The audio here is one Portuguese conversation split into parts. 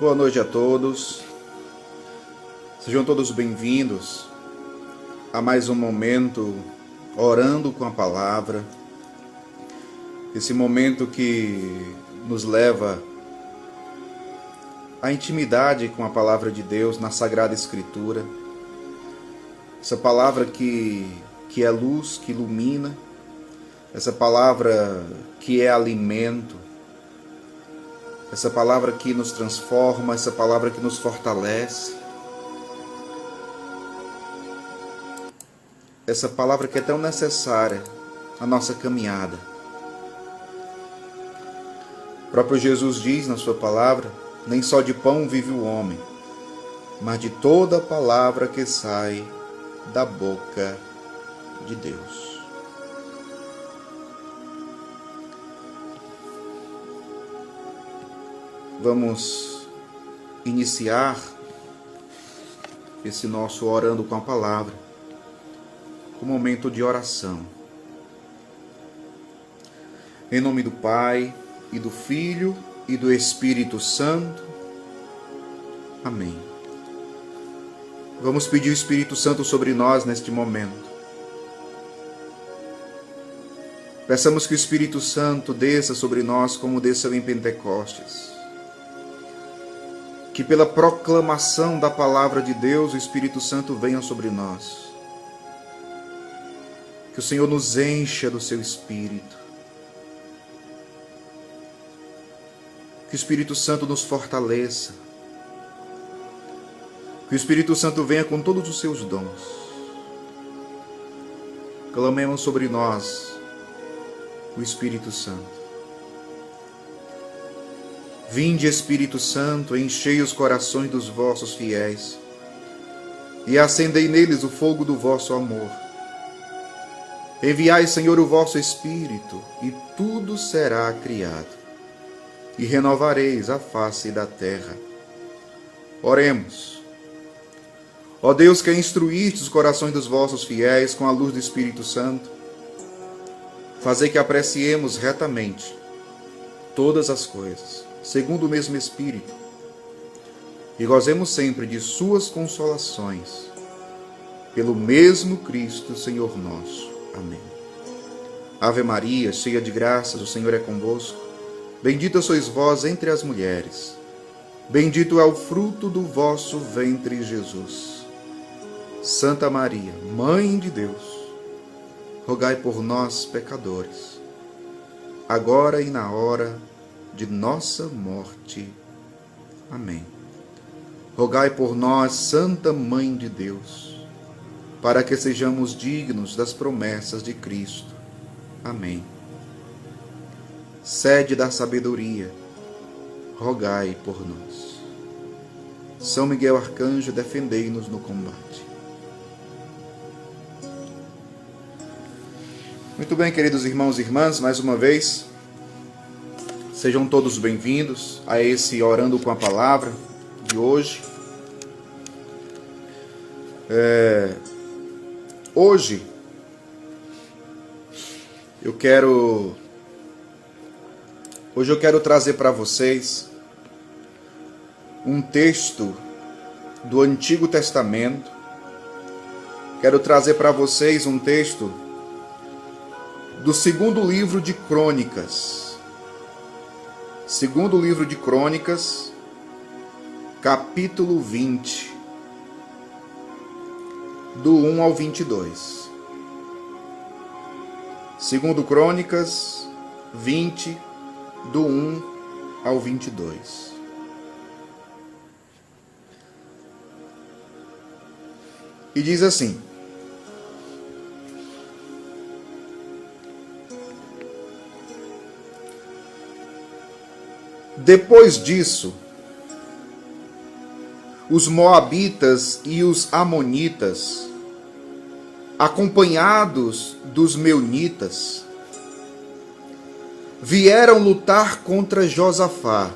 Boa noite a todos. Sejam todos bem-vindos a mais um momento orando com a palavra. Esse momento que nos leva à intimidade com a palavra de Deus na Sagrada Escritura. Essa palavra que é luz, que ilumina. Essa palavra que é alimento. Essa palavra que nos transforma, essa palavra que nos fortalece. Essa palavra que é tão necessária à nossa caminhada. O próprio Jesus diz na sua palavra: nem só de pão vive o homem, mas de toda palavra que sai da boca de Deus. Vamos iniciar esse nosso orando com a palavra, com um momento de oração. Em nome do Pai, e do Filho, e do Espírito Santo. Amém. Vamos pedir o Espírito Santo sobre nós neste momento. Peçamos que o Espírito Santo desça sobre nós como desceu em Pentecostes. Que pela proclamação da palavra de Deus, o Espírito Santo venha sobre nós. Que o Senhor nos encha do seu Espírito. Que o Espírito Santo nos fortaleça. Que o Espírito Santo venha com todos os seus dons. Clamemos sobre nós o Espírito Santo. Vinde, Espírito Santo, enchei os corações dos vossos fiéis e acendei neles o fogo do vosso amor. Enviai, Senhor, o vosso Espírito, e tudo será criado, e renovareis a face da terra. Oremos. Ó Deus, que instruíste os corações dos vossos fiéis com a luz do Espírito Santo, fazei que apreciemos retamente todas as coisas, segundo o mesmo Espírito, e gozemos sempre de suas consolações, pelo mesmo Cristo, Senhor nosso. Amém. Ave Maria, cheia de graças, o Senhor é convosco. Bendita sois vós entre as mulheres. Bendito é o fruto do vosso ventre, Jesus. Santa Maria, Mãe de Deus, rogai por nós, pecadores, agora e na hora de nossa morte. Amém. Rogai por nós, Santa Mãe de Deus, para que sejamos dignos das promessas de Cristo. Amém. Sede da sabedoria, rogai por nós. São Miguel Arcanjo, defendei-nos no combate. Muito bem, queridos irmãos e irmãs, mais uma vez, sejam todos bem-vindos a esse Orando com a Palavra de hoje. Hoje eu quero trazer para vocês um texto do Antigo Testamento. Quero trazer para vocês um texto do segundo livro de Crônicas. Segundo livro de Crônicas, capítulo 20, do 1 ao 22. Segundo Crônicas 20, do 1 ao 22. E diz assim: depois disso, os moabitas e os amonitas, acompanhados dos meunitas, vieram lutar contra Josafá.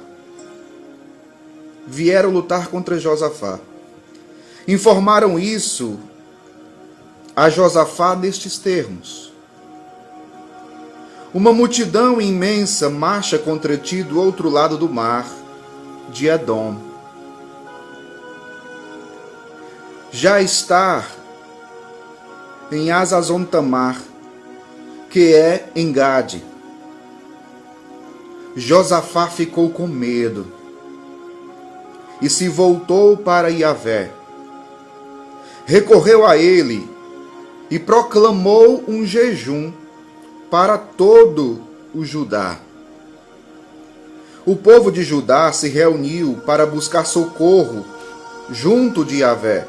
Informaram isso a Josafá nestes termos: uma multidão imensa marcha contra ti do outro lado do mar, de Edom. Já está em Hazazon Tamar, que é em Gade. Josafá ficou com medo e se voltou para Yahvé. Recorreu a ele e proclamou um jejum para todo o Judá. O povo de Judá se reuniu para buscar socorro junto de Yahvé.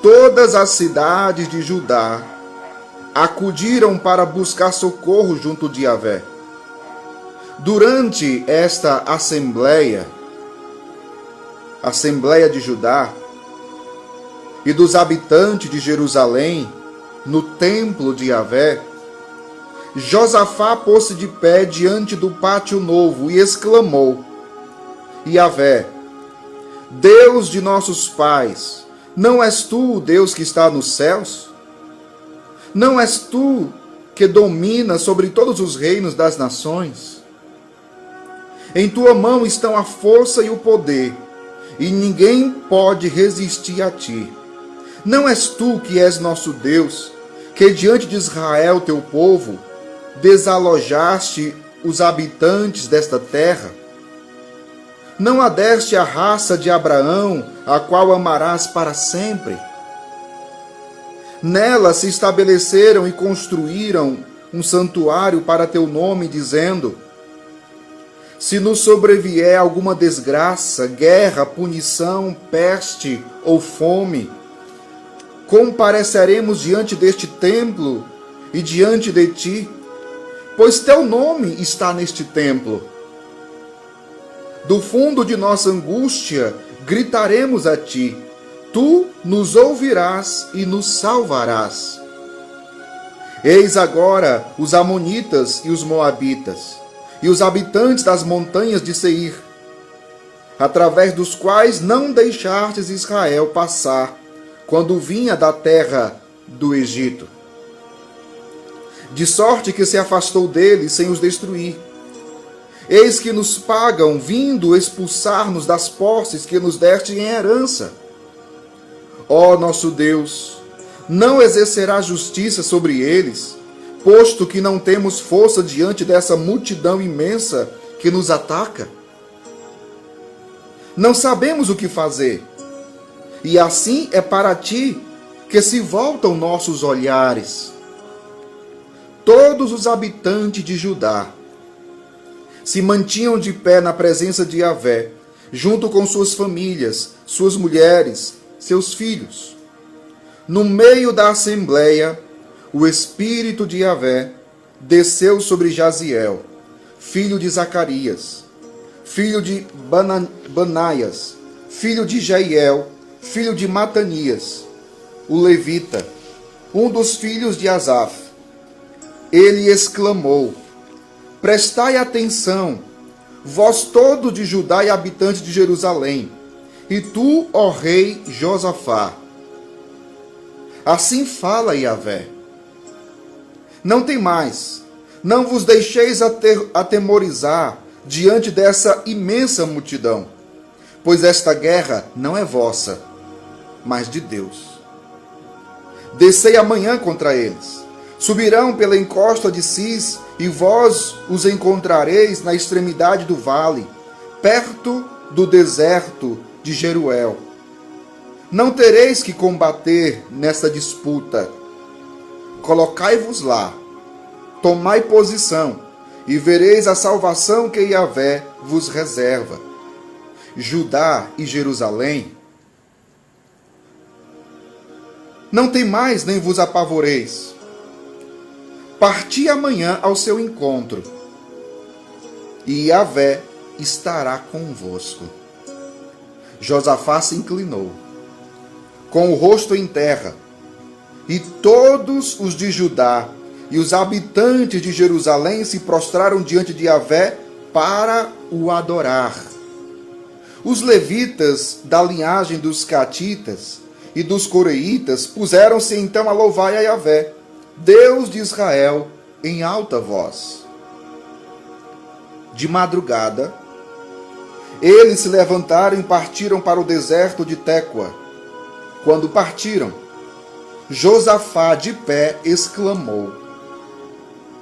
Todas as cidades de Judá acudiram para buscar socorro junto de Yahvé. Durante esta assembleia de Judá e dos habitantes de Jerusalém, no templo de Yahvé, Josafá pôs-se de pé diante do pátio novo e exclamou: Yahvé, Deus de nossos pais, não és tu o Deus que está nos céus? Não és tu que dominas sobre todos os reinos das nações? Em tua mão estão a força e o poder, e ninguém pode resistir a ti. Não és tu que és nosso Deus, que diante de Israel, teu povo, desalojaste os habitantes desta terra? Não adeste a raça de Abraão, a qual amarás para sempre? Nela se estabeleceram e construíram um santuário para teu nome, dizendo: se nos sobrevier alguma desgraça, guerra, punição, peste ou fome, compareceremos diante deste templo e diante de ti, pois teu nome está neste templo. Do fundo de nossa angústia gritaremos a ti, tu nos ouvirás e nos salvarás. Eis agora os amonitas e os moabitas, e os habitantes das montanhas de Seir, através dos quais não deixastes Israel passar, quando vinha da terra do Egito. De sorte que se afastou deles sem os destruir. Eis que nos pagam, vindo expulsar-nos das posses que nos deste em herança. Ó nosso Deus, não exercerá justiça sobre eles, posto que não temos força diante dessa multidão imensa que nos ataca? Não sabemos o que fazer, e assim é para ti que se voltam nossos olhares. Todos os habitantes de Judá se mantinham de pé na presença de Yahvé, junto com suas famílias, suas mulheres, seus filhos. No meio da assembleia, o Espírito de Yahvé desceu sobre Jaziel, filho de Zacarias, filho de Banaias, filho de Jeiel, filho de Matanias, o levita, um dos filhos de Asaf. Ele exclamou: prestai atenção, vós todos de Judá e habitantes de Jerusalém, e tu, ó rei Josafá. Assim fala Yahvé: não temais, não vos deixeis atemorizar diante dessa imensa multidão, pois esta guerra não é vossa, mas de Deus. Descei amanhã contra eles. Subirão pela encosta de Cis, e vós os encontrareis na extremidade do vale, perto do deserto de Jeruel. Não tereis que combater nesta disputa. Colocai-vos lá, tomai posição, e vereis a salvação que Yahvé vos reserva. Judá e Jerusalém, não temais nem vos apavoreis. Parti amanhã ao seu encontro, e Yahvé estará convosco. Josafá se inclinou, com o rosto em terra, e todos os de Judá e os habitantes de Jerusalém se prostraram diante de Yahvé para o adorar. Os levitas da linhagem dos catitas e dos coreitas puseram-se então a louvar a Yahvé, Deus de Israel, em alta voz. De madrugada, Eles se levantaram e partiram para o deserto de Tecoa. Quando partiram, Josafá de pé exclamou: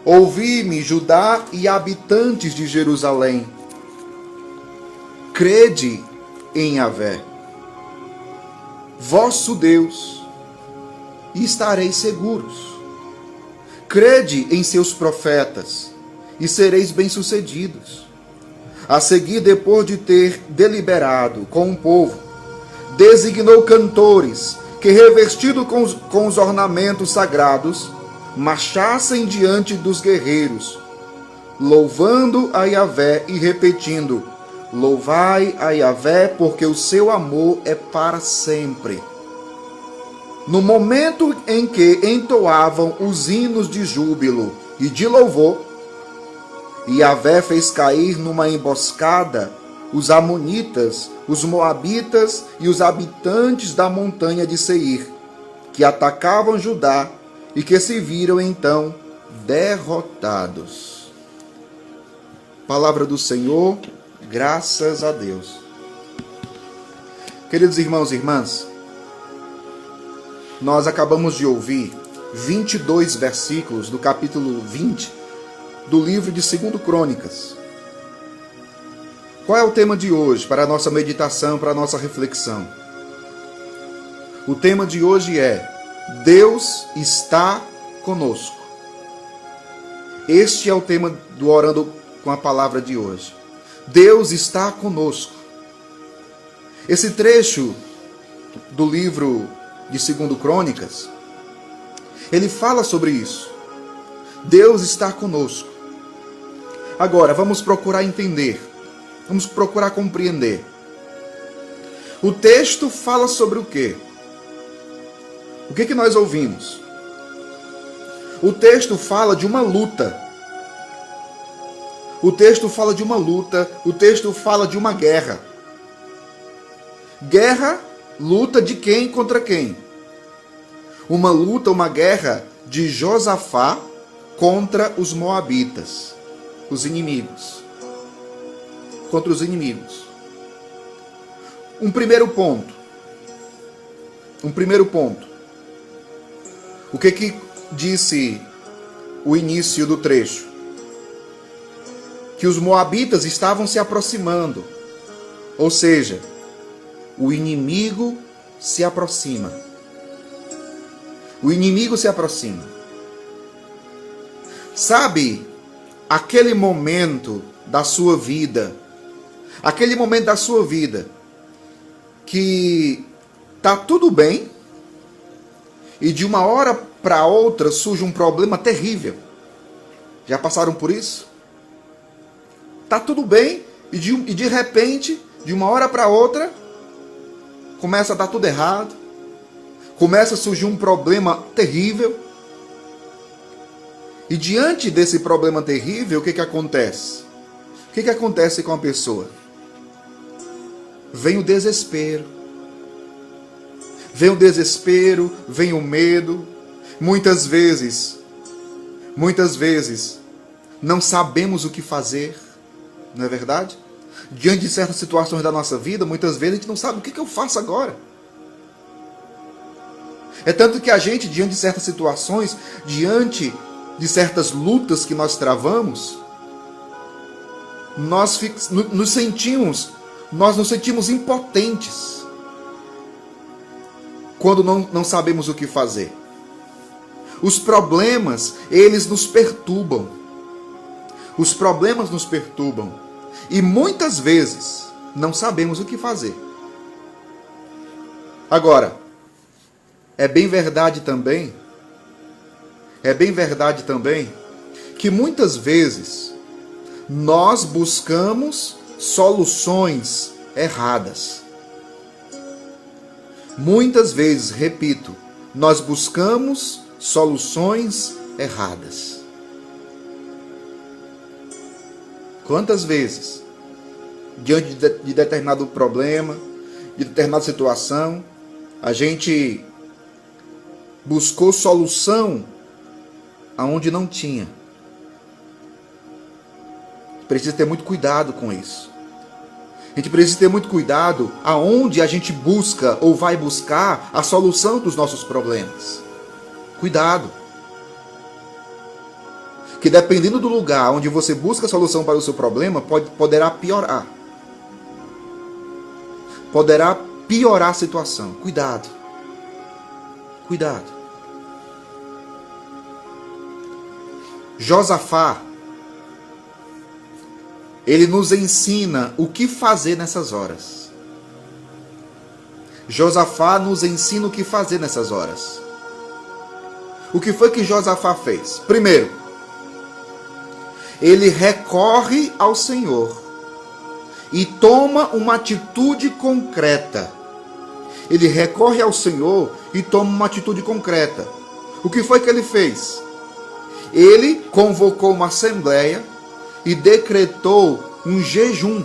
Ouvi-me, Judá e habitantes de Jerusalém. Crede em Yahvé, vosso Deus, e estareis seguros. Crede em seus profetas, e sereis bem-sucedidos. A seguir, depois de ter deliberado com o povo, designou cantores que, revestidos com os ornamentos sagrados, marchassem diante dos guerreiros, louvando a Yahvé e repetindo: Louvai a Yahvé, porque o seu amor é para sempre. No momento em que entoavam os hinos de júbilo e de louvor, Yahvé fez cair numa emboscada os amonitas, os moabitas e os habitantes da montanha de Seir, que atacavam Judá e que se viram então derrotados. Palavra do Senhor, graças a Deus. Queridos irmãos e irmãs, nós acabamos de ouvir 22 versículos do capítulo 20 do livro de 2 Crônicas. Qual é o tema de hoje para a nossa meditação, para a nossa reflexão? O tema de hoje é: Deus está conosco. Este é o tema do Orando com a Palavra de hoje. Deus está conosco. Esse trecho do livro de 2 Crônicas, ele fala sobre isso. Deus está conosco. Agora, vamos procurar entender. Vamos procurar compreender. O texto fala sobre o quê? O que nós ouvimos? O texto fala de uma luta. O texto fala de uma luta. O texto fala de uma guerra. Guerra, luta de quem contra quem? Uma luta, uma guerra de Josafá contra os moabitas, os inimigos. Contra os inimigos. Um primeiro ponto. O que disse o início do trecho? Que os moabitas estavam se aproximando. Ou seja, o inimigo se aproxima. O inimigo se aproxima. Sabe, aquele momento da sua vida, que tá tudo bem e de uma hora para outra surge um problema terrível. Já passaram por isso? Tá tudo bem e de repente, de uma hora para outra, começa a dar tudo errado. Começa a surgir um problema terrível. E diante desse problema terrível, o que acontece? O que acontece com a pessoa? Vem o desespero. Vem o medo. Muitas vezes, não sabemos o que fazer. Não é verdade? Diante de certas situações da nossa vida, muitas vezes a gente não sabe o que eu faço agora. É tanto que a gente, diante de certas situações, diante de certas lutas que nós travamos, nós nos sentimos impotentes quando não sabemos o que fazer. Os problemas, eles nos perturbam. Os problemas nos perturbam. E muitas vezes não sabemos o que fazer. Agora, é bem verdade também que muitas vezes nós buscamos soluções erradas. Muitas vezes, repito, nós buscamos soluções erradas. Quantas vezes, diante de determinado problema, de determinada situação, a gente buscou solução aonde não tinha. Precisa ter muito cuidado com isso. A gente precisa ter muito cuidado aonde a gente busca ou vai buscar a solução dos nossos problemas. Cuidado. Que dependendo do lugar onde você busca a solução para o seu problema, poderá piorar. Poderá piorar a situação. Cuidado. Cuidado. Josafá, ele nos ensina o que fazer nessas horas. Josafá nos ensina o que fazer nessas horas. O que foi que Josafá fez? Primeiro, ele recorre ao Senhor e toma uma atitude concreta. Ele recorre ao Senhor e toma uma atitude concreta. O que foi que ele fez? Ele convocou uma assembleia e decretou um jejum.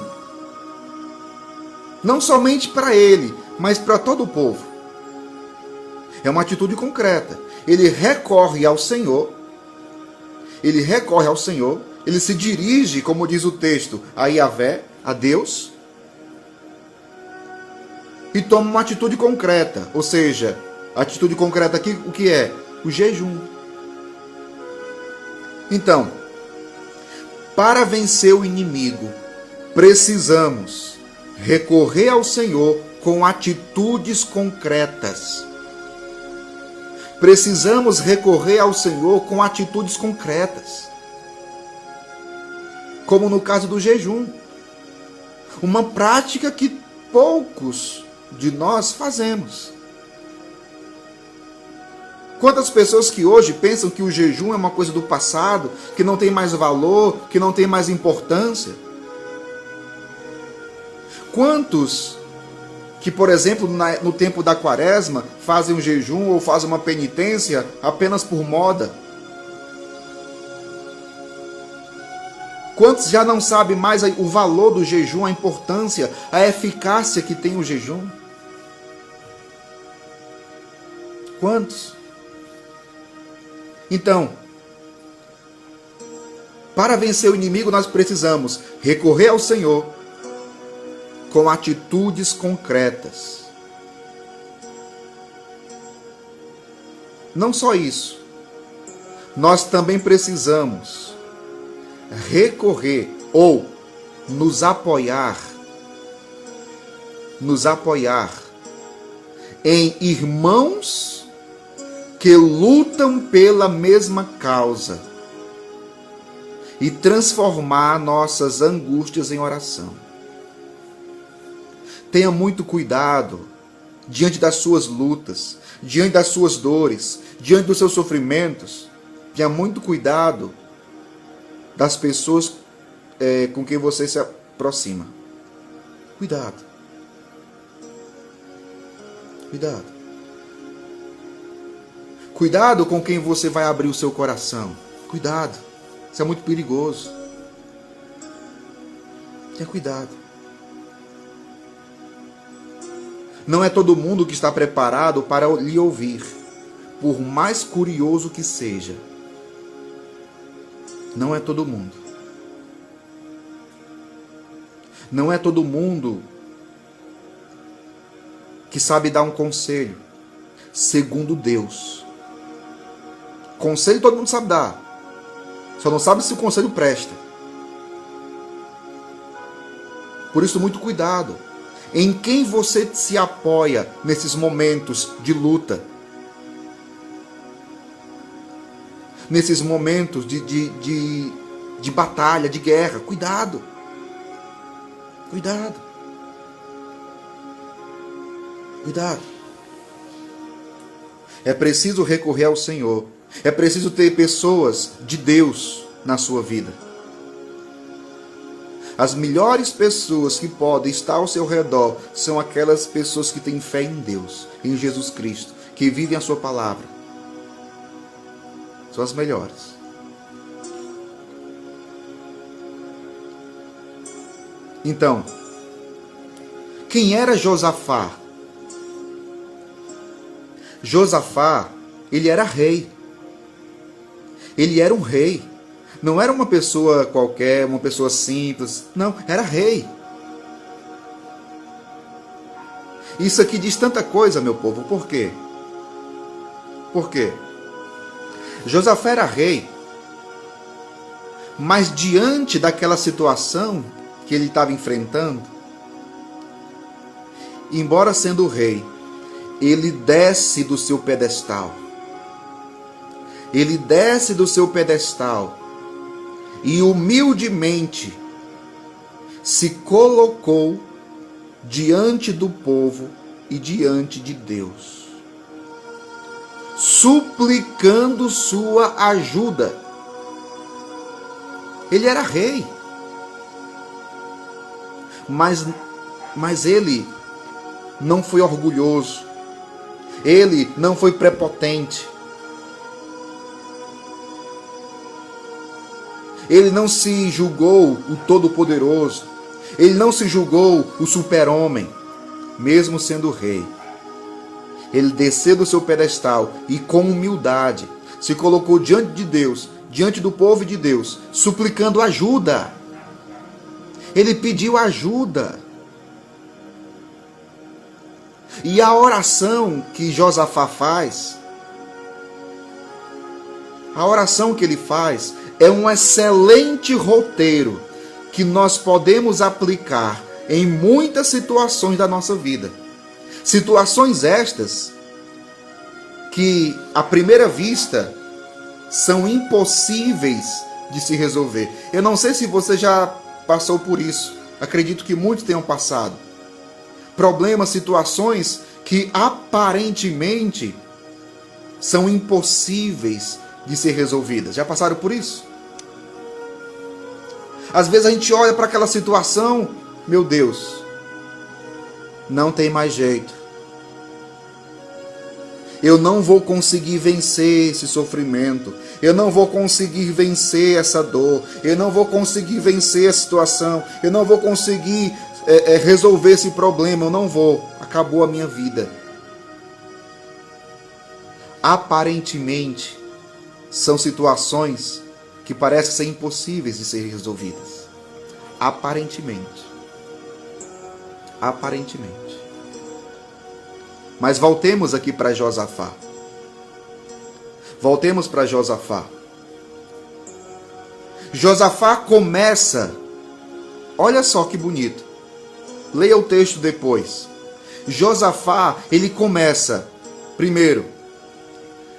Não somente para ele, mas para todo o povo. É uma atitude concreta. Ele recorre ao Senhor. Ele se dirige, como diz o texto, a Yahvé, a Deus, e toma uma atitude concreta. Ou seja, a atitude concreta aqui, o que é? O jejum. Então, para vencer o inimigo, precisamos recorrer ao Senhor com atitudes concretas. Precisamos recorrer ao Senhor com atitudes concretas. Como no caso do jejum. Uma prática que poucos de nós fazemos. Quantas pessoas que hoje pensam que o jejum é uma coisa do passado, que não tem mais valor, que não tem mais importância? Quantos que, por exemplo, no tempo da quaresma, fazem um jejum ou fazem uma penitência apenas por moda? Quantos já não sabem mais o valor do jejum, a importância, a eficácia que tem o jejum? Quantos? Então, para vencer o inimigo, nós precisamos recorrer ao Senhor com atitudes concretas. Não só isso, nós também precisamos recorrer ou nos apoiar em irmãos que lutam pela mesma causa e transformar nossas angústias em oração. Tenha muito cuidado diante das suas lutas, diante das suas dores, diante dos seus sofrimentos. Tenha muito cuidado das pessoas com quem você se aproxima. Cuidado. Cuidado. Cuidado com quem você vai abrir o seu coração. Cuidado. Isso é muito perigoso. Tenha cuidado. Não é todo mundo que está preparado para lhe ouvir, por mais curioso que seja. Não é todo mundo. Não é todo mundo que sabe dar um conselho segundo Deus. Conselho todo mundo sabe dar. Só não sabe se o conselho presta. Por isso, muito cuidado. Em quem você se apoia nesses momentos de luta? Nesses momentos de batalha, de guerra. Cuidado. Cuidado. Cuidado. É preciso recorrer ao Senhor. É preciso ter pessoas de Deus na sua vida. As melhores pessoas que podem estar ao seu redor são aquelas pessoas que têm fé em Deus, em Jesus Cristo, que vivem a sua palavra. São as melhores. Então, quem era Josafá? Josafá, ele era rei. Ele era um rei. Não era uma pessoa qualquer, uma pessoa simples. Não, era rei. Isso aqui diz tanta coisa, meu povo. Por quê? Por quê? Josafá era rei, mas diante daquela situação que ele estava enfrentando, embora sendo rei, ele desce do seu pedestal. Ele desce do seu pedestal e humildemente se colocou diante do povo e diante de Deus, suplicando sua ajuda. Ele era rei, mas ele não foi orgulhoso, ele não foi prepotente, ele não se julgou o Todo-Poderoso, ele não se julgou o super-homem, mesmo sendo rei. Ele desceu do seu pedestal e com humildade se colocou diante de Deus, diante do povo de Deus, suplicando ajuda. Ele pediu ajuda. E a oração que Josafá faz, a oração que ele faz é um excelente roteiro que nós podemos aplicar em muitas situações da nossa vida. Situações estas que, à primeira vista, são impossíveis de se resolver. Eu não sei se você já passou por isso. Acredito que muitos tenham passado. Problemas, situações que aparentemente são impossíveis de ser resolvidas. Já passaram por isso? Às vezes a gente olha para aquela situação, meu Deus, não tem mais jeito. Eu não vou conseguir vencer esse sofrimento. Eu não vou conseguir vencer essa dor. Eu não vou conseguir vencer a situação. Eu não vou conseguir resolver esse problema. Eu não vou. Acabou a minha vida. Aparentemente, são situações que parecem ser impossíveis de serem resolvidas. Aparentemente. Aparentemente. Mas voltemos aqui para Josafá. Voltemos para Josafá. Josafá começa, olha só que bonito. Leia o texto depois. Josafá, ele começa, primeiro,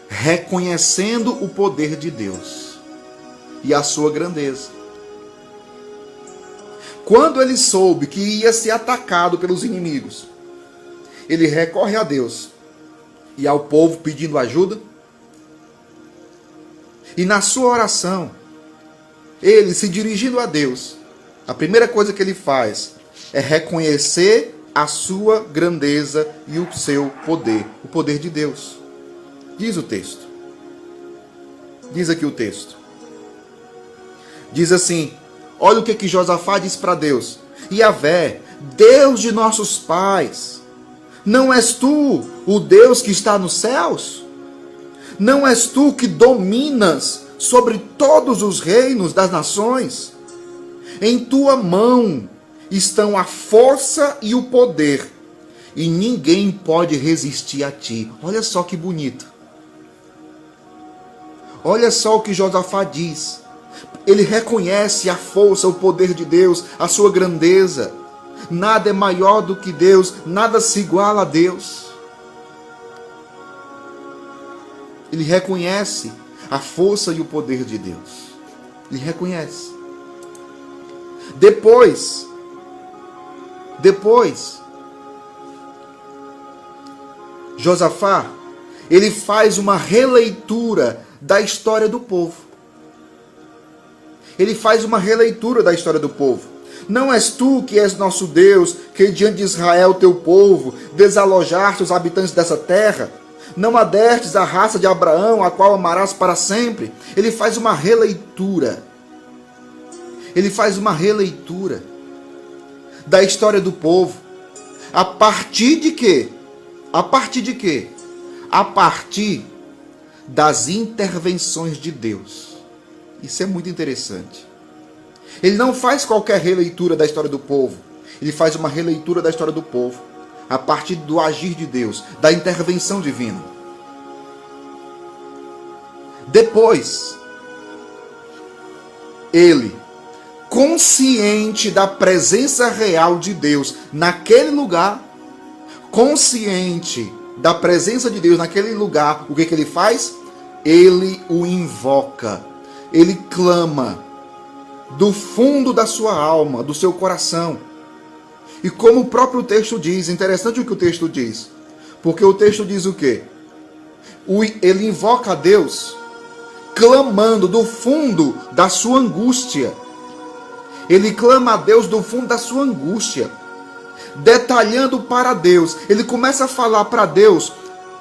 reconhecendo o poder de Deus e a sua grandeza. Quando ele soube que ia ser atacado pelos inimigos, ele recorre a Deus e ao povo pedindo ajuda. E na sua oração, ele se dirigindo a Deus, a primeira coisa que ele faz é reconhecer a sua grandeza e o seu poder, o poder de Deus. Diz o texto. Diz aqui o texto. Diz assim, olha o que Josafá diz para Deus. Yahvé, Deus de nossos pais, não és tu o Deus que está nos céus? Não és tu que dominas sobre todos os reinos das nações? Em tua mão estão a força e o poder, e ninguém pode resistir a ti. Olha só que bonito. Olha só o que Josafá diz. Ele reconhece a força, o poder de Deus, a sua grandeza. Nada é maior do que Deus, nada se iguala a Deus. Ele reconhece a força e o poder de Deus. Ele reconhece. Depois, Josafá, ele faz uma releitura da história do povo. Ele faz uma releitura da história do povo. Não és tu que és nosso Deus, que diante de Israel, teu povo, desalojaste os habitantes dessa terra? Não adestes à raça de Abraão, a qual amarás para sempre? Ele faz uma releitura. Ele faz uma releitura da história do povo. A partir de quê? A partir de quê? A partir das intervenções de Deus. Isso é muito interessante. Ele não faz qualquer releitura da história do povo. Ele faz uma releitura da história do povo. a partir do agir de Deus, da intervenção divina. Depois, ele, consciente da presença real de Deus naquele lugar, consciente da presença de Deus naquele lugar, o que ele faz? Ele o invoca, ele clama do fundo da sua alma, do seu coração. E como o próprio texto diz, interessante o que o texto diz, porque o texto diz o quê? Ele invoca a Deus clamando do fundo da sua angústia. Ele clama a Deus do fundo da sua angústia, detalhando para Deus. Ele começa a falar para Deus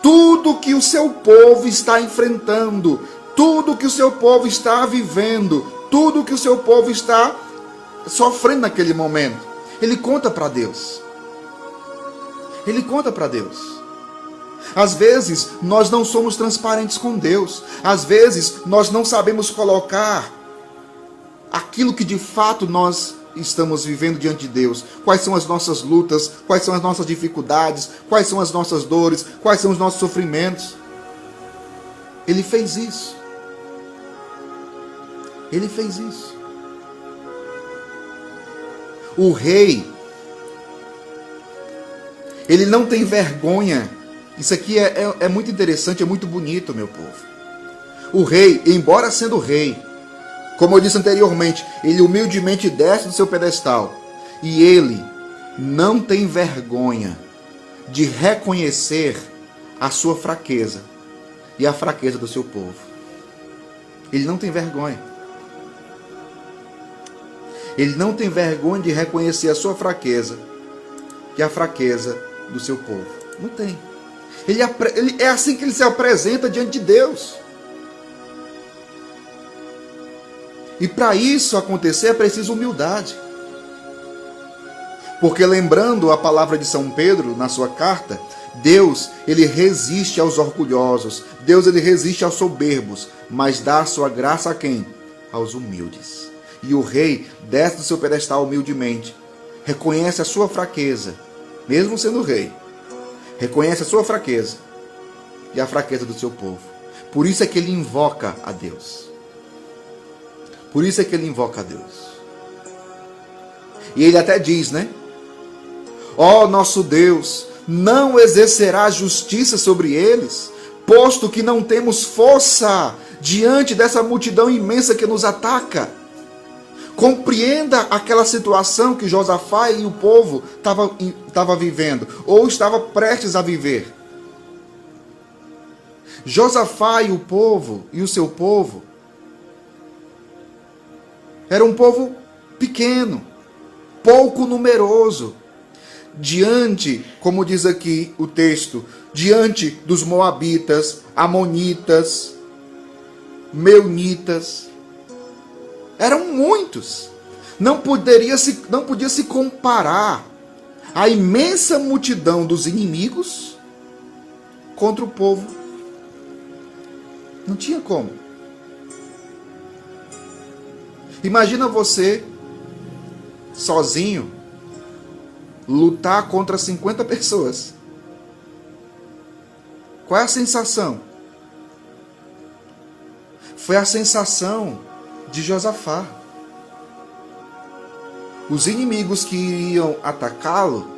tudo que o seu povo está enfrentando, tudo que o seu povo está vivendo, tudo que o seu povo está sofrendo naquele momento. Ele conta para Deus. Ele conta para Deus. Às vezes, nós não somos transparentes com Deus. Às vezes, nós não sabemos colocar aquilo que de fato nós estamos vivendo diante de Deus. Quais são as nossas lutas, quais são as nossas dificuldades, quais são as nossas dores, quais são os nossos sofrimentos. Ele fez isso. Ele fez isso. O rei, ele não tem vergonha. Isso aqui é muito interessante, é muito bonito, meu povo. O rei, embora sendo rei, como eu disse anteriormente, ele humildemente desce do seu pedestal. E ele não tem vergonha de reconhecer a sua fraqueza e a fraqueza do seu povo. Ele não tem vergonha. Ele não tem vergonha de reconhecer a sua fraqueza e a fraqueza do seu povo. Não tem. É assim que ele se apresenta diante de Deus. E para isso acontecer é preciso humildade. Porque lembrando a palavra de São Pedro na sua carta, Deus, ele resiste aos orgulhosos. Deus, ele resiste aos soberbos, mas dá a sua graça a quem? Aos humildes. E o rei desce do seu pedestal humildemente, reconhece a sua fraqueza, mesmo sendo rei. Reconhece a sua fraqueza e a fraqueza do seu povo. Por isso é que ele invoca a Deus. Por isso é que ele invoca a Deus. E ele até diz, né? Ó nosso Deus, não exercerá justiça sobre eles, posto que não temos força diante dessa multidão imensa que nos ataca. Compreenda aquela situação que Josafá e o povo estava vivendo, ou estava prestes a viver. Josafá e o povo, e o seu povo, era um povo pequeno, pouco numeroso, diante, como diz aqui o texto, diante dos moabitas, amonitas, meunitas. Eram muitos. Não podia se comparar a imensa multidão dos inimigos contra o povo. Não tinha como. Imagina você, sozinho, lutar contra 50 pessoas. Qual é a sensação? Foi a sensação de Josafá. Os inimigos que iriam atacá-lo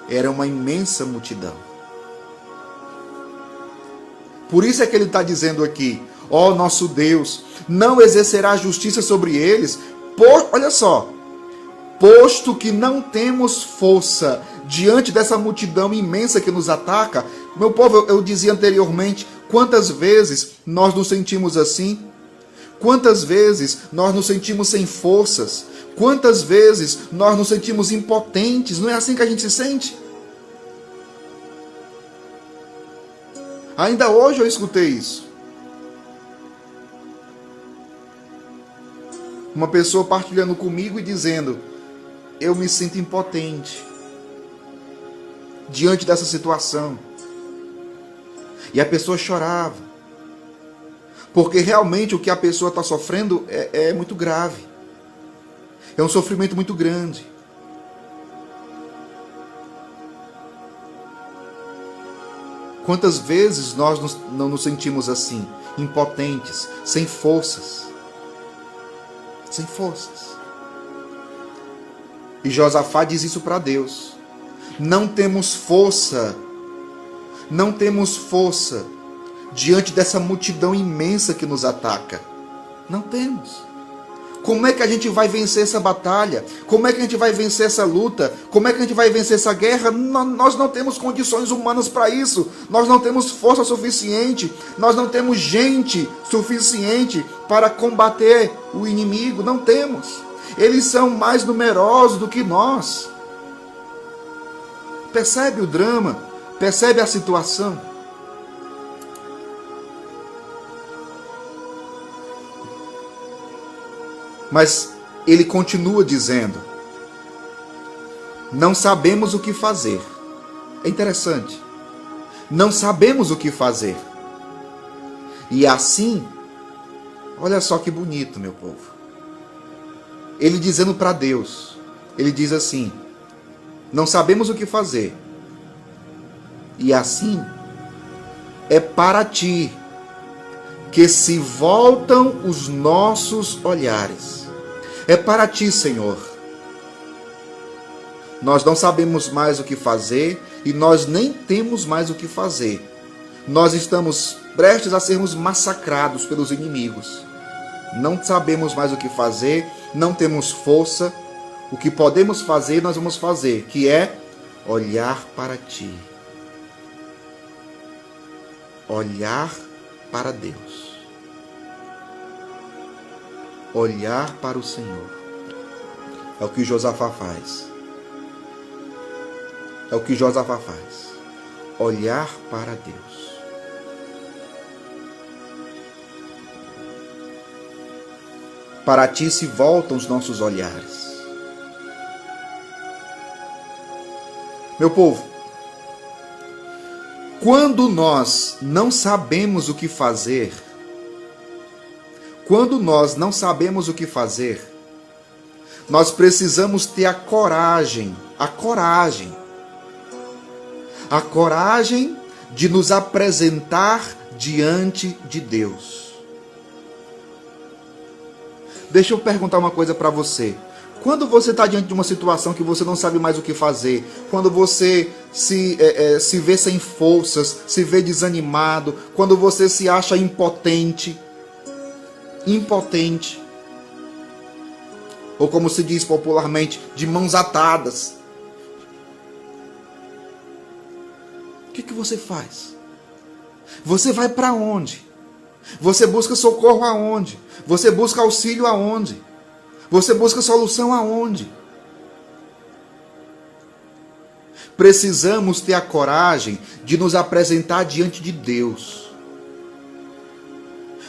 era uma imensa multidão. Por isso é que ele está dizendo aqui: ó nosso Deus, não exercerá justiça sobre eles, olha só, posto que não temos força diante dessa multidão imensa que nos ataca. Meu povo, eu dizia anteriormente, quantas vezes nós nos sentimos assim? Quantas vezes nós nos sentimos sem forças? Quantas vezes nós nos sentimos impotentes? Não é assim que a gente se sente? Ainda hoje eu escutei isso. Uma pessoa partilhando comigo e dizendo: eu me sinto impotente diante dessa situação. E a pessoa chorava, porque realmente o que a pessoa está sofrendo é muito grave. É um sofrimento muito grande. Quantas vezes nós não nos sentimos assim, impotentes, sem forças? Sem forças. E Josafá diz isso para Deus. Não temos força diante dessa multidão imensa que nos ataca. Não temos. Como é que a gente vai vencer essa batalha? Como é que a gente vai vencer essa luta? Como é que a gente vai vencer essa guerra? Nós não temos condições humanas para isso. Nós não temos força suficiente. Nós não temos gente suficiente para combater o inimigo. Não temos. Eles são mais numerosos do que nós. Percebe o drama? Percebe a situação? Mas ele continua dizendo: não sabemos o que fazer. É interessante. Não sabemos o que fazer. E assim, olha só que bonito, meu povo. Ele dizendo para Deus, ele diz assim: não sabemos o que fazer. E assim, é para ti que se voltam os nossos olhares. É para ti, Senhor. Nós não sabemos mais o que fazer e nós nem temos mais o que fazer. Nós estamos prestes a sermos massacrados pelos inimigos. Não sabemos mais o que fazer, não temos força. O que podemos fazer, nós vamos fazer, que é olhar para ti. Olhar para Deus. Olhar para o Senhor. É o que Josafá faz. É o que Josafá faz. Olhar para Deus. Para ti se voltam os nossos olhares. Meu povo, quando nós não sabemos o que fazer, nós precisamos ter a coragem de nos apresentar diante de Deus. Deixa eu perguntar uma coisa para você. Quando você está diante de uma situação que você não sabe mais o que fazer, quando você se vê sem forças, se vê desanimado, quando você se acha impotente, ou como se diz popularmente, de mãos atadas, o que você faz? Você vai para onde? Você busca socorro aonde? Você busca auxílio aonde? Você busca solução aonde? Precisamos ter a coragem de nos apresentar diante de Deus,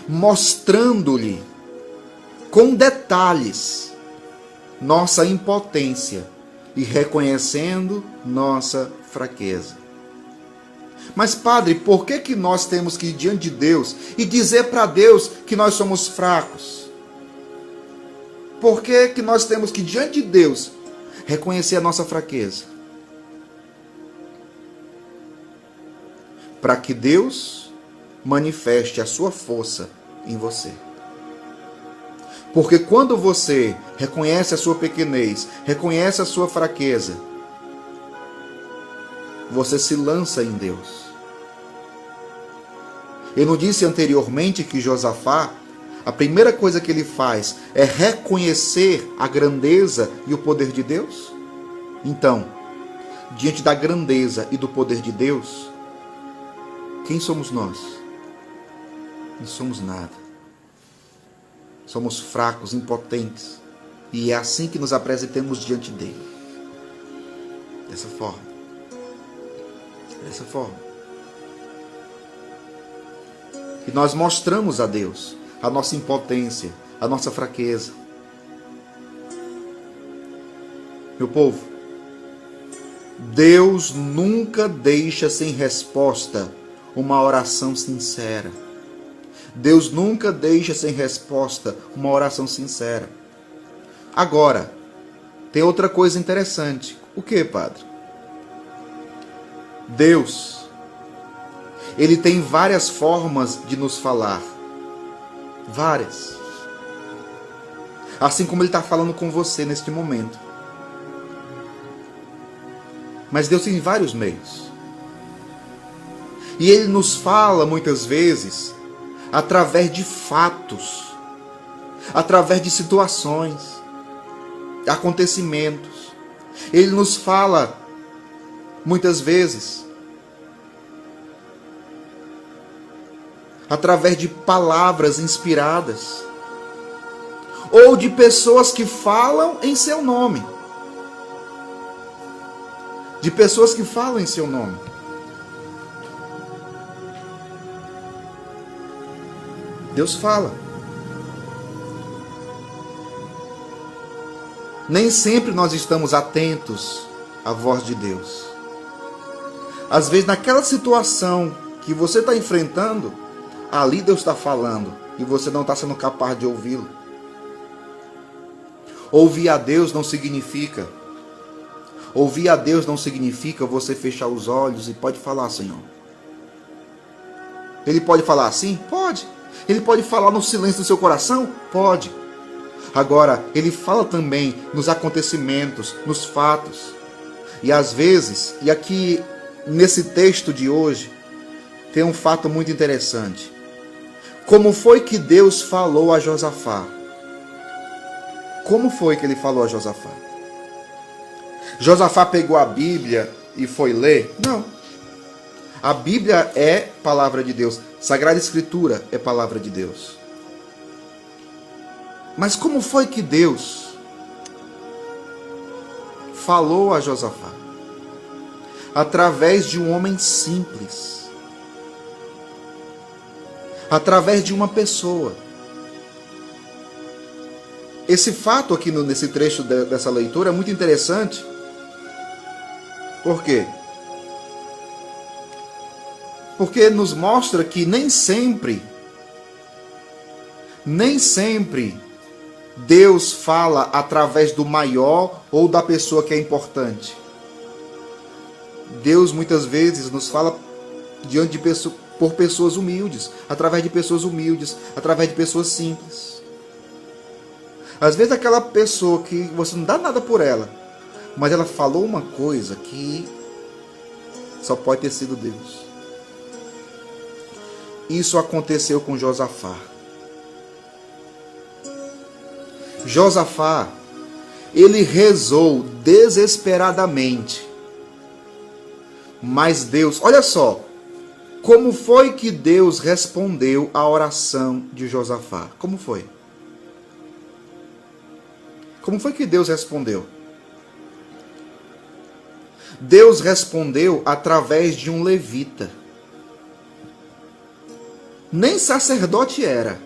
mostrando-lhe com detalhes nossa impotência e reconhecendo nossa fraqueza. Mas, padre, por que nós temos que ir diante de Deus e dizer para Deus que nós somos fracos? Por que nós temos que ir diante de Deus reconhecer a nossa fraqueza? Para que Deus manifeste a sua força em você. Porque quando você reconhece a sua pequenez, reconhece a sua fraqueza, você se lança em Deus. Eu não disse anteriormente que Josafá, a primeira coisa que ele faz é reconhecer a grandeza e o poder de Deus? Então, diante da grandeza e do poder de Deus, quem somos nós? Não somos nada. Somos fracos, impotentes. E é assim que nos apresentamos diante dele. Dessa forma. Dessa forma. E nós mostramos a Deus a nossa impotência, a nossa fraqueza. Meu povo, Deus nunca deixa sem resposta uma oração sincera. Deus nunca deixa sem resposta uma oração sincera. Agora, tem outra coisa interessante. O que, padre? Deus ele tem várias formas de nos falar. Várias. Assim como ele está falando com você neste momento. Mas Deus tem vários meios. E ele nos fala muitas vezes através de fatos, através de situações, acontecimentos. Ele nos fala muitas vezes através de palavras inspiradas ou de pessoas que falam em seu nome. De pessoas que falam em seu nome. Deus fala. Nem sempre nós estamos atentos à voz de Deus. Às vezes, naquela situação que você está enfrentando, ali Deus está falando e você não está sendo capaz de ouvi-lo. Ouvir a Deus não significa você fechar os olhos e pode falar, Senhor. Ele pode falar assim? Pode. Ele pode falar no silêncio do seu coração? Pode. Agora, ele fala também nos acontecimentos, nos fatos. E às vezes, e aqui nesse texto de hoje, tem um fato muito interessante. Como foi que Deus falou a Josafá? Como foi que ele falou a Josafá? Josafá pegou a Bíblia e foi ler? Não. A Bíblia é palavra de Deus. Sagrada Escritura é palavra de Deus. Mas como foi que Deus falou a Josafá? Através de um homem simples. Através de uma pessoa. Esse fato aqui nesse trecho dessa leitura é muito interessante. Por quê? Porque nos mostra que nem sempre Deus fala através do maior ou da pessoa que é importante. Deus muitas vezes nos fala por pessoas humildes, através de pessoas humildes, através de pessoas simples. Às vezes aquela pessoa que você não dá nada por ela, mas ela falou uma coisa que só pode ter sido Deus. Isso aconteceu com Josafá. Josafá, ele rezou desesperadamente. Mas Deus, olha só, como foi que Deus respondeu à oração de Josafá? Como foi? Como foi que Deus respondeu? Deus respondeu através de um levita. Nem sacerdote era.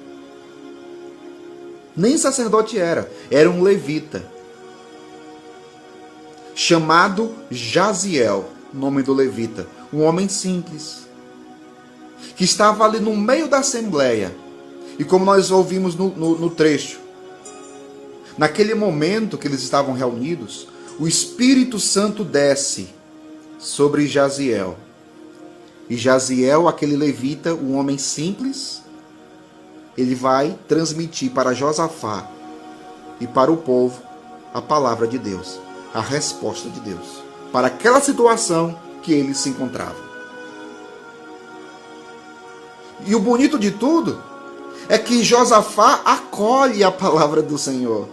Era um levita. Chamado Jaziel, nome do levita. Um homem simples. Que estava ali no meio da assembleia. E como nós ouvimos no trecho. Naquele momento que eles estavam reunidos, o Espírito Santo desce sobre Jaziel. E Jaziel, aquele levita, um homem simples, ele vai transmitir para Josafá e para o povo a palavra de Deus, a resposta de Deus, para aquela situação que ele se encontrava. E o bonito de tudo é que Josafá acolhe a palavra do Senhor.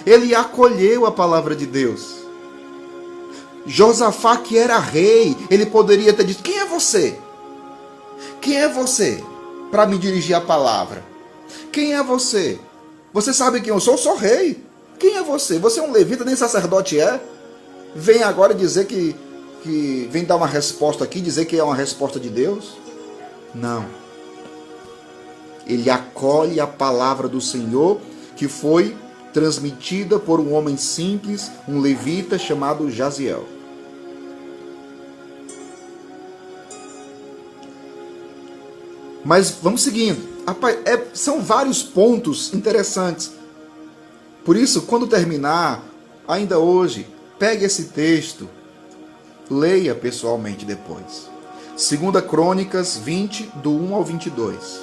Ele acolheu a palavra de Deus. Josafá, que era rei, ele poderia ter dito: quem é você? Quem é você para me dirigir a palavra? Quem é você? Você sabe quem eu sou? Eu sou rei. Quem é você? Você é um levita, nem sacerdote é? Vem agora dizer que vem dar uma resposta aqui, dizer que é uma resposta de Deus? Não. Ele acolhe a palavra do Senhor, que foi transmitida por um homem simples, um levita chamado Jaziel. Mas vamos seguindo. São vários pontos interessantes. Por isso, quando terminar, ainda hoje, pegue esse texto, leia pessoalmente depois. 2 Crônicas 20, do 1 ao 22.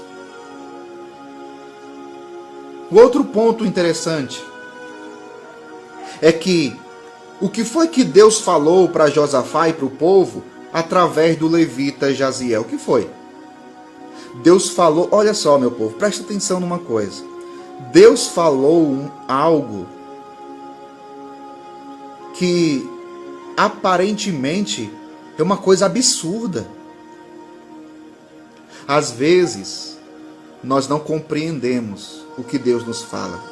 O outro ponto interessante é que o que foi que Deus falou para Josafá e para o povo através do levita Jaziel? O que foi? Deus falou, olha só, meu povo, presta atenção numa coisa. Deus falou algo que aparentemente é uma coisa absurda. Às vezes, nós não compreendemos o que Deus nos fala.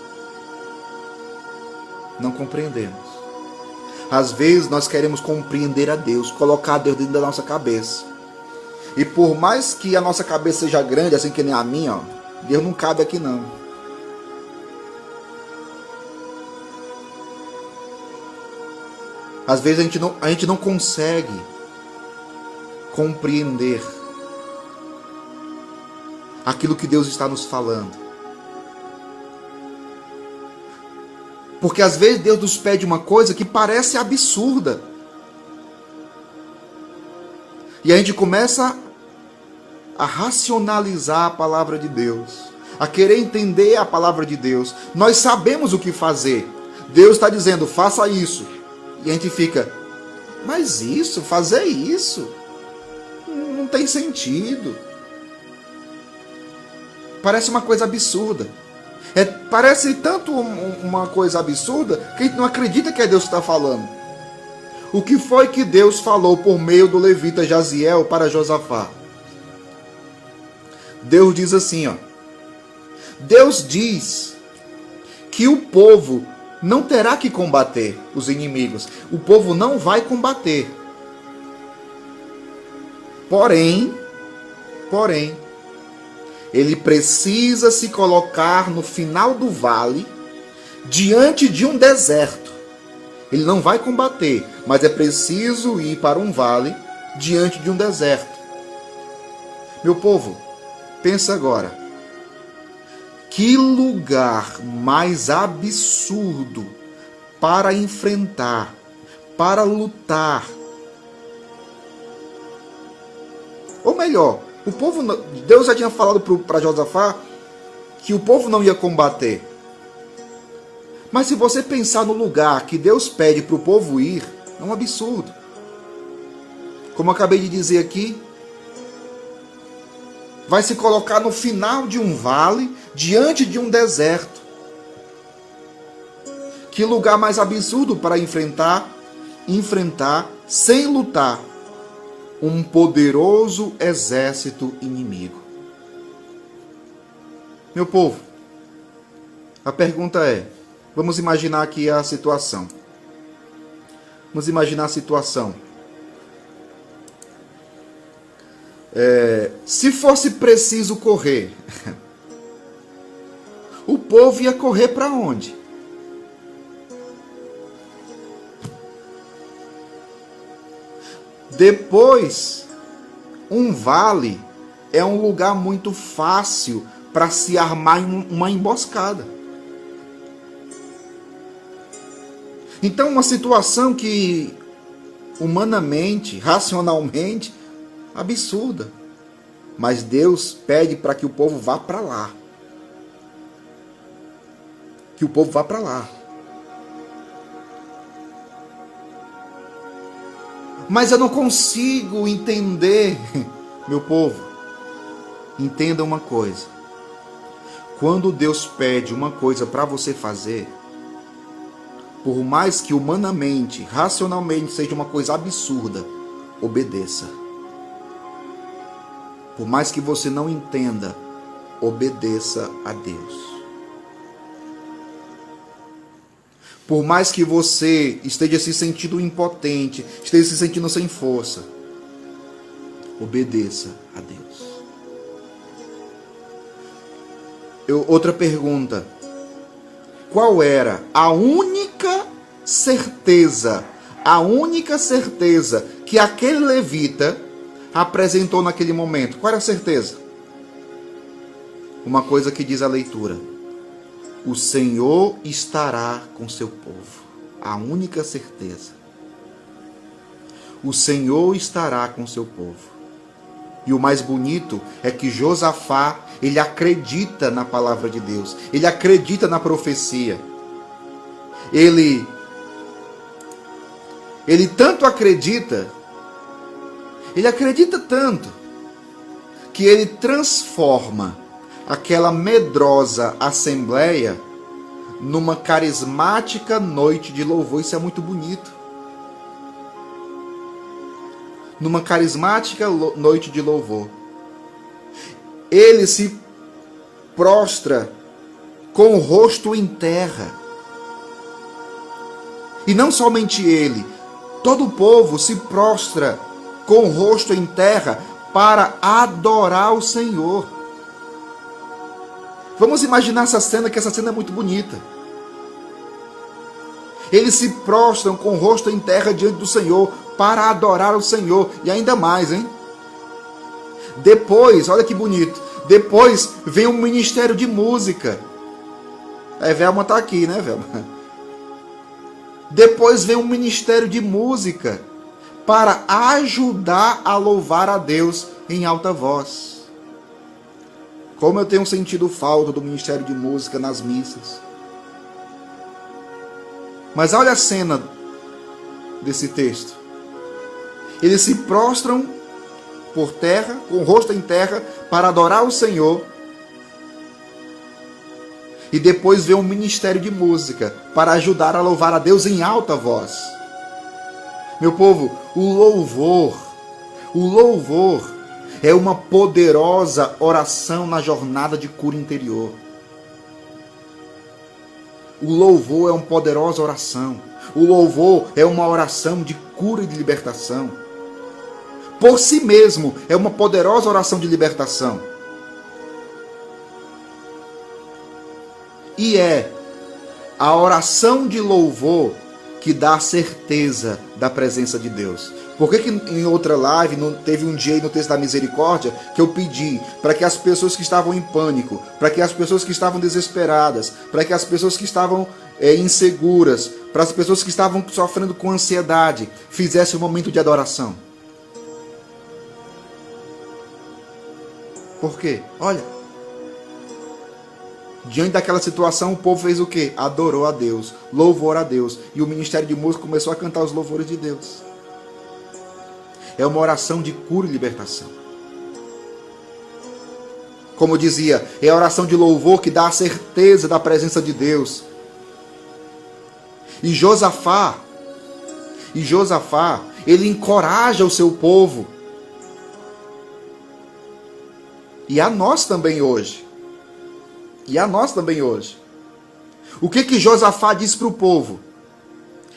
Não compreendemos. Às vezes, nós queremos compreender a Deus, colocar Deus dentro da nossa cabeça. E por mais que a nossa cabeça seja grande, assim que nem a minha, ó, Deus não cabe aqui não. Às vezes a gente não consegue compreender aquilo que Deus está nos falando. Porque às vezes Deus nos pede uma coisa que parece absurda. E a gente começa a racionalizar a palavra de Deus, a querer entender a palavra de Deus. Nós sabemos o que fazer. Deus está dizendo, faça isso. E a gente fica, mas isso, fazer isso, não tem sentido. Parece uma coisa absurda. Parece tanto uma coisa absurda que a gente não acredita que é Deus que está falando. O que foi que Deus falou por meio do levita Jaziel para Josafá? Deus diz assim, ó. Deus diz que o povo não terá que combater os inimigos. O povo não vai combater. Porém, ele precisa se colocar no final do vale, diante de um deserto. Ele não vai combater, mas é preciso ir para um vale, diante de um deserto. Meu povo, pensa agora. Que lugar mais absurdo para enfrentar, para lutar. Ou melhor, o povo, Deus já tinha falado para Josafá que o povo não ia combater. Mas se você pensar no lugar que Deus pede para o povo ir, é um absurdo. Como eu acabei de dizer aqui, vai se colocar no final de um vale, diante de um deserto. Que lugar mais absurdo para enfrentar sem lutar um poderoso exército inimigo. Meu povo, a pergunta é, vamos imaginar aqui a situação. Vamos imaginar a situação. Se fosse preciso correr, o povo ia correr para onde? Depois, um vale é um lugar muito fácil para se armar uma emboscada. Então, uma situação que humanamente, racionalmente, absurda. Mas Deus pede para que o povo vá para lá. Que o povo vá para lá. Mas eu não consigo entender, meu povo. Entenda uma coisa. Quando Deus pede uma coisa para você fazer, por mais que humanamente, racionalmente seja uma coisa absurda, obedeça. Por mais que você não entenda, obedeça a Deus. Por mais que você esteja se sentindo impotente, esteja se sentindo sem força, obedeça a Deus. Outra pergunta. Qual era a única certeza que aquele levita apresentou naquele momento? Qual era a certeza? Uma coisa que diz a leitura: o Senhor estará com seu povo. A única certeza. O Senhor estará com seu povo. E o mais bonito é que Josafá, ele acredita na palavra de Deus. Ele acredita na profecia. Ele tanto acredita, ele acredita tanto, que ele transforma aquela medrosa assembleia numa carismática noite de louvor. Isso é muito bonito. Numa carismática noite de louvor. Ele se prostra com o rosto em terra. E não somente ele, todo o povo se prostra com o rosto em terra para adorar o Senhor. Vamos imaginar essa cena, que essa cena é muito bonita. Eles se prostram com o rosto em terra diante do Senhor para adorar o Senhor. E ainda mais, hein? Depois, olha que bonito, depois vem um ministério de música. Velma está aqui, né, Velma? Depois vem um ministério de música para ajudar a louvar a Deus em alta voz. Como eu tenho sentido falta do ministério de música nas missas. Mas olha a cena desse texto. Eles se prostram por terra, com o rosto em terra, para adorar o Senhor. E depois vem um ministério de música para ajudar a louvar a Deus em alta voz. Meu povo, o louvor é uma poderosa oração na jornada de cura interior. O louvor é uma poderosa oração. O louvor é uma oração de cura e de libertação. Por si mesmo, é uma poderosa oração de libertação. E é a oração de louvor que dá a certeza da presença de Deus. Por que em outra live, teve um dia aí no texto da misericórdia, que eu pedi para que as pessoas que estavam em pânico, para que as pessoas que estavam desesperadas, para que as pessoas que estavam inseguras, para as pessoas que estavam sofrendo com ansiedade, fizessem um momento de adoração? Por quê? Olha, diante daquela situação, o povo fez o quê? Adorou a Deus, louvou a Deus. E o ministério de música começou a cantar os louvores de Deus. É uma oração de cura e libertação. Como eu dizia, é a oração de louvor que dá a certeza da presença de Deus. E Josafá, ele encoraja o seu povo. E a nós também hoje. O que Josafá diz para o povo?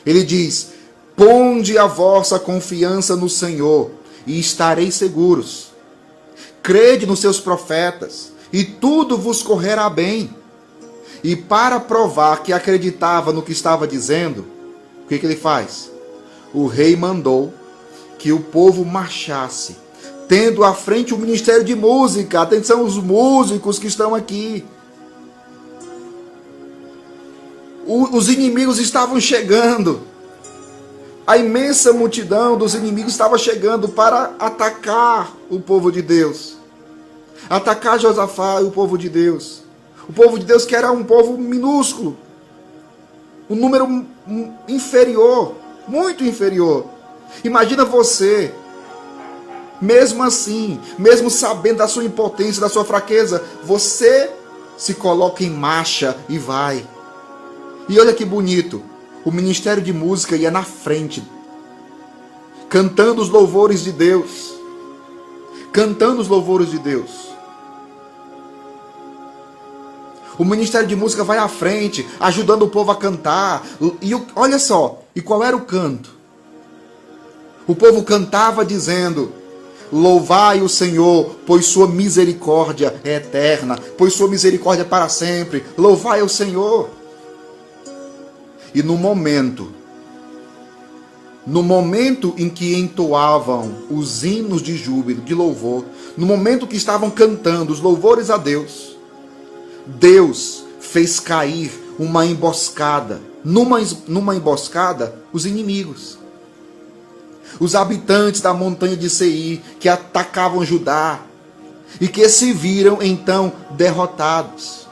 Ele diz: ponde a vossa confiança no Senhor e estareis seguros. Crede nos seus profetas e tudo vos correrá bem. E para provar que acreditava no que estava dizendo, o que ele faz? O rei mandou que o povo marchasse, tendo à frente o ministério de música. Atenção, os músicos que estão aqui. Os inimigos estavam chegando. A imensa multidão dos inimigos estava chegando para atacar o povo de Deus. Atacar Josafá e o povo de Deus. O povo de Deus que era um povo minúsculo. Um número inferior. Muito inferior. Imagina você, mesmo assim, mesmo sabendo da sua impotência, da sua fraqueza, você se coloca em marcha e vai. E olha que bonito. O ministério de música ia na frente, cantando os louvores de Deus. Cantando os louvores de Deus. O ministério de música vai à frente, ajudando o povo a cantar. E olha só, e qual era o canto? O povo cantava dizendo: louvai o Senhor, pois sua misericórdia é eterna, pois sua misericórdia é para sempre. Louvai o Senhor. E no momento em que entoavam os hinos de júbilo, de louvor, no momento que estavam cantando os louvores a Deus, Deus fez cair uma emboscada, numa emboscada, os inimigos. os habitantes da montanha de Seir, que atacavam Judá e que se viram então derrotados.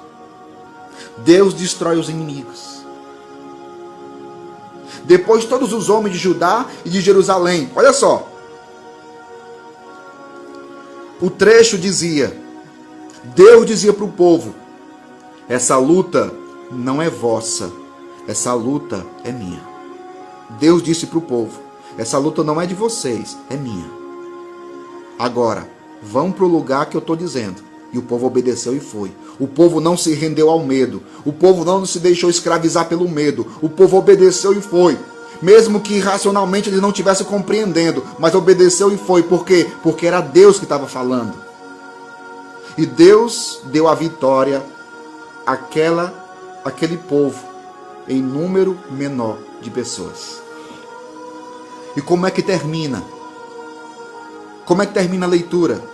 Deus destrói os inimigos. Depois todos os homens de Judá e de Jerusalém, olha só, o trecho dizia, Deus dizia para o povo, essa luta não é vossa, essa luta é minha. Deus disse para o povo, essa luta não é de vocês, é minha. Agora, vão para o lugar que eu estou dizendo. E o povo obedeceu e foi. O povo não se rendeu ao medo. O povo não se deixou escravizar pelo medo. O povo obedeceu e foi. Mesmo que racionalmente ele não estivesse compreendendo, mas obedeceu e foi. Por quê? Porque era Deus que estava falando. E Deus deu a vitória àquele povo em número menor de pessoas. E como é que termina? Como é que termina a leitura?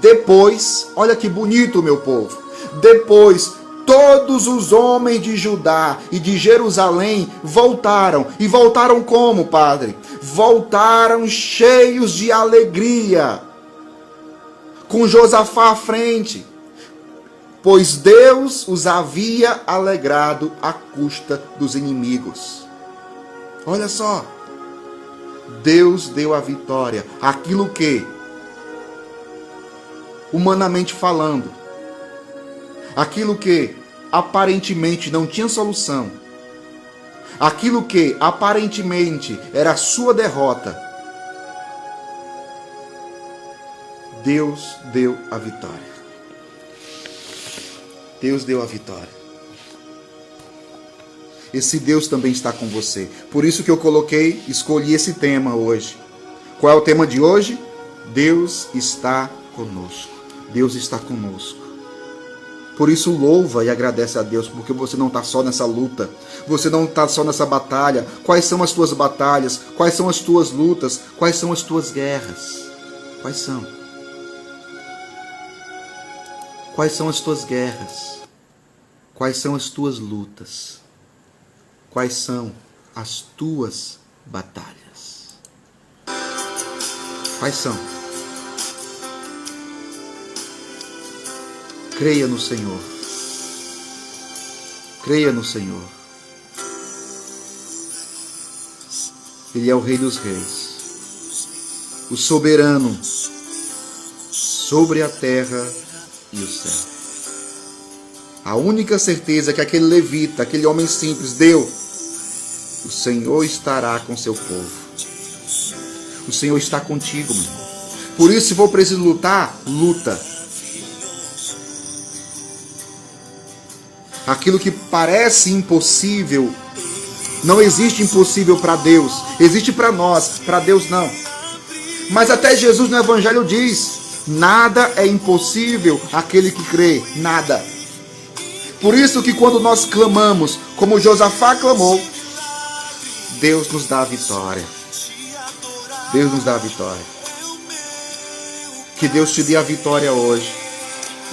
Depois, olha que bonito, meu povo. Depois, todos os homens de Judá e de Jerusalém voltaram. E voltaram como, padre? Voltaram cheios de alegria, com Josafá à frente, pois Deus os havia alegrado à custa dos inimigos. Olha só, Deus deu a vitória, aquilo que, humanamente falando, aquilo que aparentemente não tinha solução, aquilo que aparentemente era a sua derrota, Deus deu a vitória. Deus deu a vitória. Esse Deus também está com você. Por isso que eu escolhi esse tema hoje. Qual é o tema de hoje? Deus está conosco. Deus está conosco. Por isso louva e agradece a Deus, porque você não está só nessa luta. Você não está só nessa batalha. Quais são as tuas batalhas? Quais são as tuas lutas? Quais são as tuas guerras? Quais são? Quais são as tuas guerras? Quais são as tuas lutas? Quais são as tuas batalhas? Quais são? Creia no Senhor. Creia no Senhor. Ele é o Rei dos Reis, o soberano sobre a terra e o céu. A única certeza que aquele levita, aquele homem simples deu, o Senhor estará com seu povo. O Senhor está contigo, meu irmão. Por isso, se for preciso lutar, luta. Aquilo que parece impossível, não existe impossível para Deus. Existe para nós, para Deus não. Mas até Jesus no Evangelho diz, nada é impossível àquele que crê, nada. Por isso que quando nós clamamos, como Josafá clamou, Deus nos dá a vitória. Deus nos dá a vitória. Que Deus te dê a vitória hoje.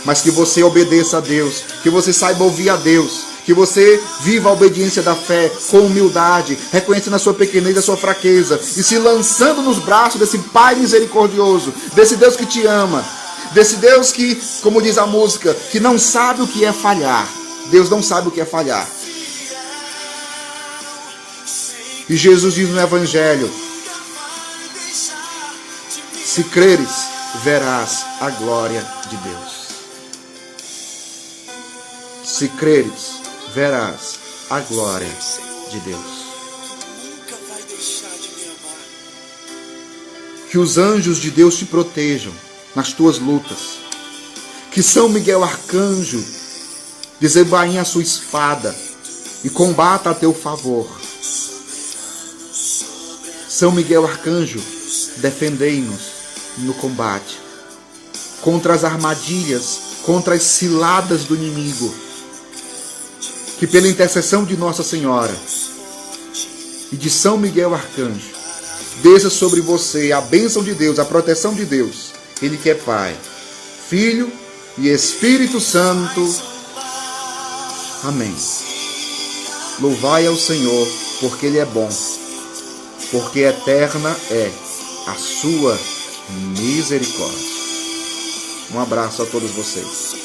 Mas que você obedeça a Deus, que você saiba ouvir a Deus, que você viva a obediência da fé com humildade, reconhecendo a sua pequenez e a sua fraqueza, e se lançando nos braços desse Pai misericordioso, desse Deus que te ama, desse Deus que, como diz a música, que não sabe o que é falhar. Deus não sabe o que é falhar. E Jesus diz no Evangelho, se creres, verás a glória de Deus. Se creres, verás a glória de Deus. Que os anjos de Deus te protejam nas tuas lutas. Que São Miguel Arcanjo desembainhe a sua espada e combata a teu favor. São Miguel Arcanjo, defendei-nos no combate contra as armadilhas, contra as ciladas do inimigo. Que pela intercessão de Nossa Senhora e de São Miguel Arcanjo, desça sobre você a bênção de Deus, a proteção de Deus. Ele que é Pai, Filho e Espírito Santo. Amém. Louvai ao Senhor, porque Ele é bom porque eterna é a sua misericórdia. Um abraço a todos vocês.